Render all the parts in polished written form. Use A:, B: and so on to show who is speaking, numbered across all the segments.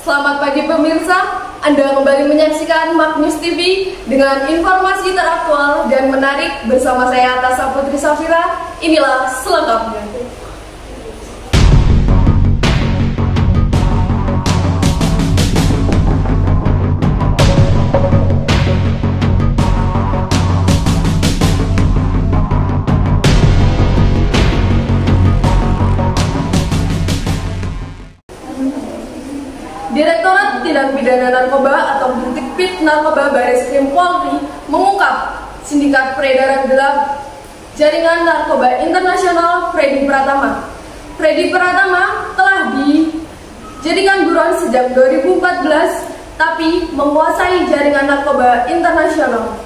A: Selamat pagi pemirsa, Anda kembali menyaksikan Magnus TV dengan informasi teraktual dan menarik bersama saya Tasa Putri Safira. Inilah selengkapnya. Direktorat Tindak Pidana Narkoba atau Dirtipid Narkoba Bareskrim Polri mengungkap sindikat peredaran gelap jaringan narkoba internasional Freddy Pratama. Freddy Pratama telah dijadikan buron sejak 2014, tapi menguasai jaringan narkoba internasional.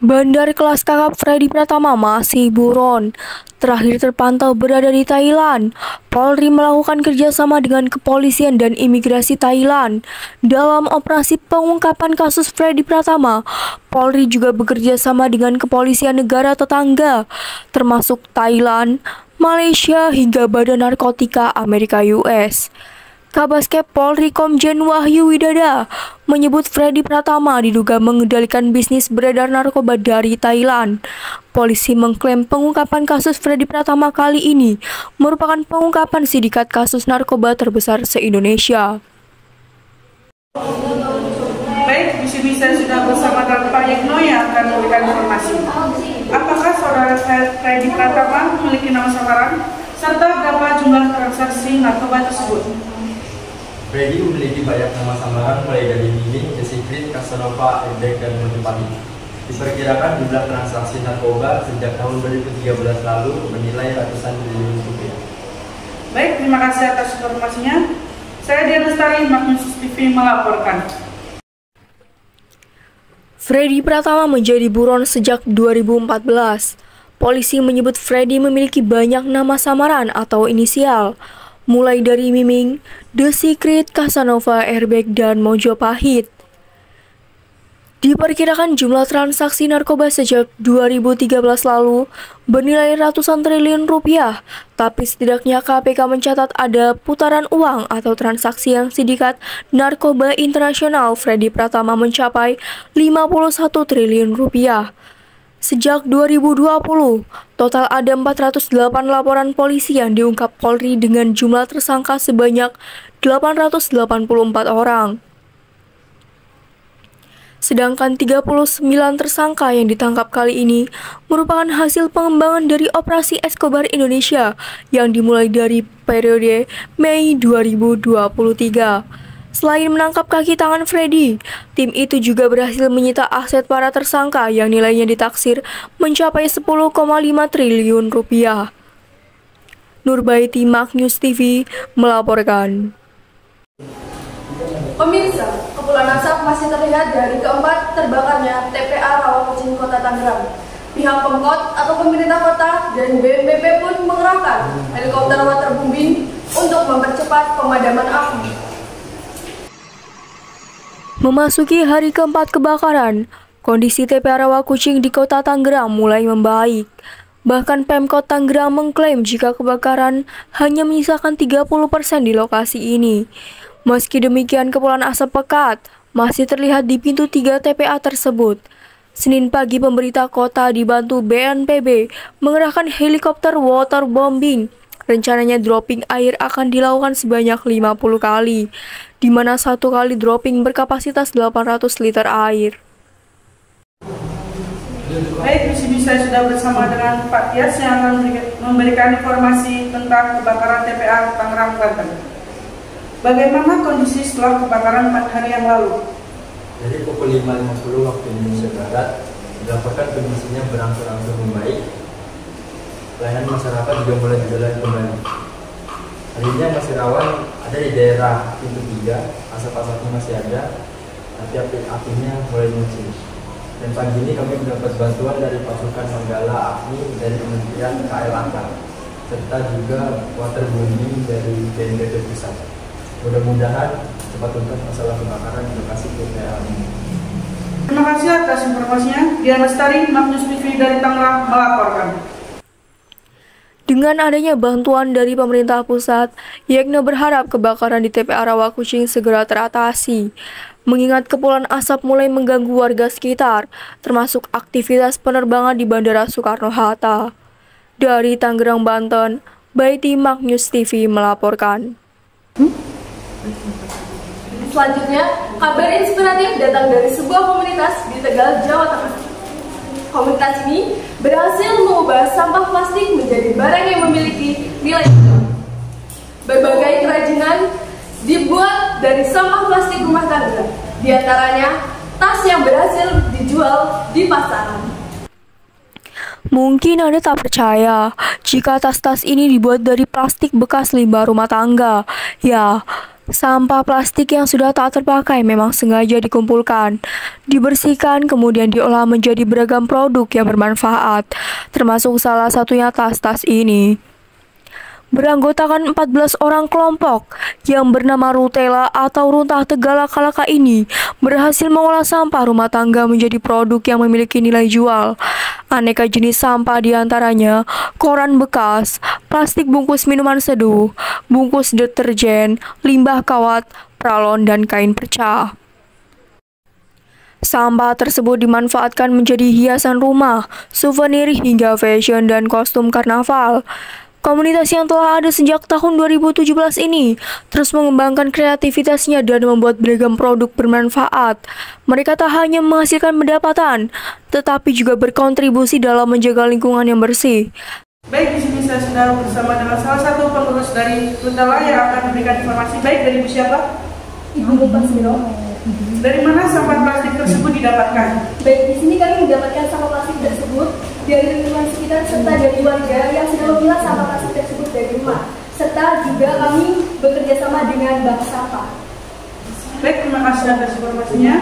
B: Bandar kelas kakap Freddy Pratama masih buron. Terakhir terpantau berada di Thailand. Polri melakukan kerjasama dengan kepolisian dan imigrasi Thailand. Dalam operasi pengungkapan kasus Freddy Pratama, Polri juga bekerja sama dengan kepolisian negara tetangga, termasuk Thailand, Malaysia, hingga Badan Narkotika Amerika US. Kabaskep Polri Komjen Wahyu Widada menyebut Freddy Pratama diduga mengendalikan bisnis beredar narkoba dari Thailand. Polisi mengklaim pengungkapan kasus Freddy Pratama kali ini merupakan pengungkapan sindikat kasus narkoba terbesar se-Indonesia.
C: Baik, di sini saya sudah bersama dengan Pak Yekno yang akan memberikan informasi. Apakah saudara Freddy Pratama memiliki nama samaran serta berapa jumlah transaksi narkoba tersebut?
D: Freddy memiliki banyak nama samaran mulai dari Miming, The Secret, Casanova, Ebek, dan Mojopahit. Diperkirakan jumlah transaksi narkoba sejak tahun 2013 lalu menilai ratusan triliun rupiah.
C: Baik, terima kasih atas informasinya. Saya Dian Lestari, Magnus TV melaporkan.
B: Freddy Pratama menjadi buron sejak 2014. Polisi menyebut Freddy memiliki banyak nama samaran atau inisial, mulai dari Miming, The Secret, Casanova, Airbag, dan Mojopahit. Diperkirakan jumlah transaksi narkoba sejak 2013 lalu bernilai ratusan triliun rupiah, tapi setidaknya KPK mencatat ada putaran uang atau transaksi yang sindikat narkoba internasional Freddy Pratama mencapai 51 triliun rupiah. Sejak 2020, total ada 408 laporan polisi yang diungkap Polri dengan jumlah tersangka sebanyak 884 orang. Sedangkan 39 tersangka yang ditangkap kali ini merupakan hasil pengembangan dari Operasi Escobar Indonesia yang dimulai dari periode Mei 2023. Selain menangkap kaki tangan Freddy, tim itu juga berhasil menyita aset para tersangka yang nilainya ditaksir mencapai 10,5 triliun rupiah. Nurbaiti, Magnus TV melaporkan.
A: Pemirsa, kepulan asap masih terlihat dari keempat terbakarnya TPA Rawakucing Kota Tangerang. Pihak Pemkot atau pemerintah kota dan BNPB pun mengerahkan helikopter waterbombing untuk mempercepat pemadaman api.
B: Memasuki hari keempat kebakaran, kondisi TPA Rawakucing di Kota Tangerang mulai membaik. Bahkan Pemkot Tangerang mengklaim jika kebakaran hanya menyisakan 30% di lokasi ini. Meski demikian, kepulan asap pekat masih terlihat di pintu 3 TPA tersebut. Senin pagi, pemerintah kota dibantu BNPB mengerahkan helikopter waterbombing. Rencananya dropping air akan dilakukan sebanyak 50 kali, di mana satu kali dropping berkapasitas 800 liter air.
C: Baik, di sini saya sudah bersama dengan Pak Tias yang akan memberikan informasi tentang kebakaran TPA Tangerang, Banten. Bagaimana kondisi setelah kebakaran 4 hari yang lalu?
D: Dari pukul 5.50 waktu Indonesia Barat, dilaporkan kondisinya berangsur-angsur membaik. Pelayanan masyarakat juga mulai berjalan kembali. Harinya masih rawan ada di daerah pintu 3, asap-asapnya masih ada, tapi apinya mulai muncul. Dan pagi ini kami mendapat bantuan dari pasukan Manggala APNI dari Kementerian KLAK, serta juga waterbombing dari BNPB Pusat. Mudah-mudahan cepat tuntas masalah kebakaran di lokasi TPA ini.
C: Terima kasih atas informasinya. Dian Lestari, Magnus TV dari Tangerang melaporkan.
B: Dengan adanya bantuan dari pemerintah pusat, Yekna berharap kebakaran di TPA Rawakucing segera teratasi. Mengingat kepulan asap mulai mengganggu warga sekitar, termasuk aktivitas penerbangan di Bandara Soekarno-Hatta. Dari Tangerang, Banten, Baiti Magnus TV melaporkan.
A: Selanjutnya, kabar inspiratif datang dari sebuah komunitas di Tegal, Jawa Tengah. Komunitas ini berhasil mengubah sampah plastik menjadi barang yang memiliki nilai jual. Berbagai kerajinan dibuat dari sampah plastik rumah tangga, di antaranya tas yang berhasil dijual di pasaran.
B: Mungkin Anda tak percaya jika tas-tas ini dibuat dari plastik bekas limbah rumah tangga. Ya, sampah plastik yang sudah tak terpakai memang sengaja dikumpulkan, dibersihkan, kemudian diolah menjadi beragam produk yang bermanfaat, termasuk salah satunya tas-tas ini. Beranggotakan 14 orang kelompok yang bernama Rutela atau Runtah Tegala Kalaka ini berhasil mengolah sampah rumah tangga menjadi produk yang memiliki nilai jual. Aneka jenis sampah diantaranya koran bekas, plastik bungkus minuman seduh, bungkus deterjen, limbah kawat, pralon, dan kain pecah. Sampah tersebut dimanfaatkan menjadi hiasan rumah, souvenir, hingga fashion dan kostum karnaval. Komunitas yang telah ada sejak tahun 2017 ini terus mengembangkan kreativitasnya dan membuat beragam produk bermanfaat. Mereka tak hanya menghasilkan pendapatan, tetapi juga berkontribusi dalam menjaga lingkungan yang bersih.
C: Baik, di sini saya sudah bersama dengan salah satu pengurus dari Rutela yang akan memberikan informasi. Baik, dari Ibu siapa?
A: Ibu Basmiro.
C: Dari mana sampah plastik tersebut didapatkan?
A: Baik, di sini kami mendapatkan sampah plastik tersebut dari lingkungan sekitar serta dari warga yang sudah memilah sampah plastik tersebut dari rumah, serta juga kami bekerja sama dengan bank sampah.
C: Baik, terima kasih atas informasinya.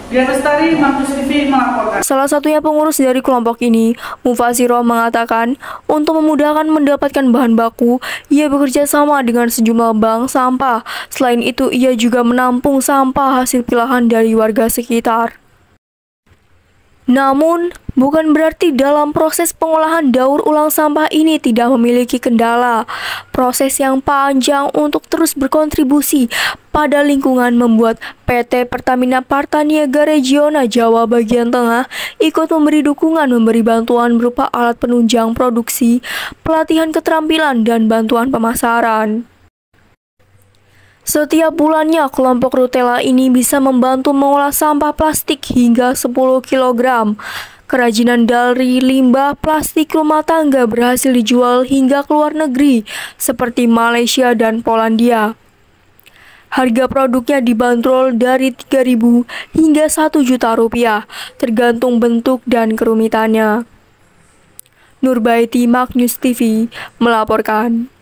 C: Dian Lestari, Magnus TV melaporkan.
B: Salah satunya pengurus dari kelompok ini, Mufasiro, mengatakan untuk memudahkan mendapatkan bahan baku, ia bekerja sama dengan sejumlah bank sampah. Selain itu, ia juga menampung sampah hasil pilahan dari warga sekitar. Namun, bukan berarti dalam proses pengolahan daur ulang sampah ini tidak memiliki kendala. Proses yang panjang untuk terus berkontribusi pada lingkungan membuat PT Pertamina Partaniaga Regional Jawa bagian tengah ikut memberi dukungan, memberi bantuan berupa alat penunjang produksi, pelatihan keterampilan, dan bantuan pemasaran. Setiap bulannya, kelompok Rutela ini bisa membantu mengolah sampah plastik hingga 10 kg. Kerajinan dari limbah plastik rumah tangga berhasil dijual hingga ke luar negeri, seperti Malaysia dan Polandia. Harga produknya dibanderol dari 3.000 hingga 1 juta rupiah, tergantung bentuk dan kerumitannya. Nurbaiti Magnus TV melaporkan.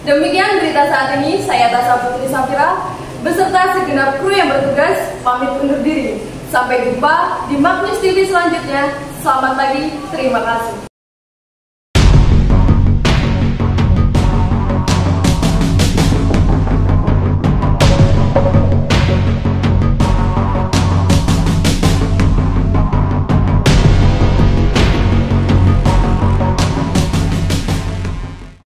A: Demikian berita saat ini, saya Tasa Putri Safira beserta segenap kru yang bertugas pamit undur diri. Sampai jumpa di Magnus TV selanjutnya. Selamat pagi, terima kasih.